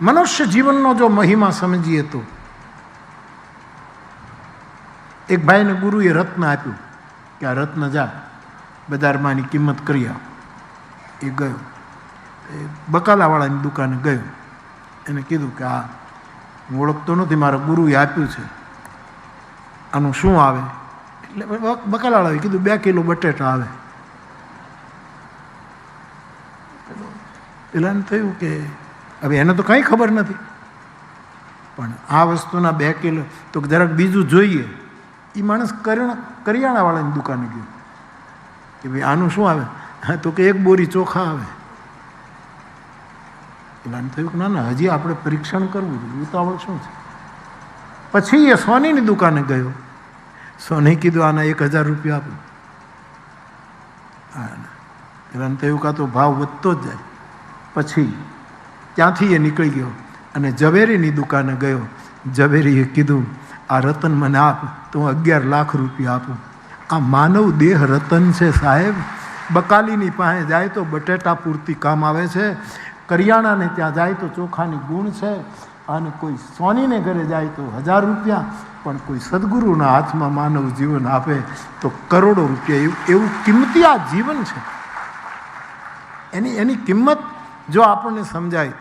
મનુષ્ય જીવનનો જો મહિમા સમજીએ તો એક ભાઈને ગુરુએ રત્ન આપ્યું કે આ રત્ન જા બજારમાં એની કિંમત કરી આવ. એ ગયો, એ બકાલાવાળાની દુકાને ગયો, એને કીધું કે આ હું ઓળખતો નથી, મારા ગુરુએ આપ્યું છે, આનું શું આવે? એટલે બકાલાવાળાએ કીધું 2 કિલો બટેટા આવે. પેલાને થયું કે હવે એને તો કંઈ ખબર નથી, પણ આ વસ્તુના 2 કિલો તો જરાક બીજું જોઈએ. એ માણસ કરિયાણાવાળાની દુકાને ગયો કે ભાઈ આનું શું આવે? હા, તો કે 1 બોરી ચોખા આવે. પેલાને થયું કે ના ના, હજી આપણે પરીક્ષણ કરવું જોઈએ, ઉતાવળ શું છે? પછી એ સોનીની દુકાને ગયો. સોની કીધું આના 1000 રૂપિયા આપો. હા, પેલાને થયું કે આ તો ભાવ વધતો જ જાય. પછી ત્યાંથી એ નીકળી ગયો અને ઝવેરીની દુકાને ગયો. ઝવેરીએ કીધું આ રતન મને આપ તો હું 11 લાખ રૂપિયા આપું. આ માનવ દેહ રતન છે સાહેબ. બકાલીની પાસે જાય તો બટેટા પૂરતી કામ આવે છે, કરિયાણાને ત્યાં જાય તો ચોખાની ગુણ છે, અને કોઈ સોનીને ઘરે જાય તો 1000 રૂપિયા, પણ કોઈ સદગુરુના હાથમાં માનવ જીવન આપે તો કરોડો રૂપિયા. એવું કિંમતી આ જીવન છે. એની કિંમત જો આપણને સમજાય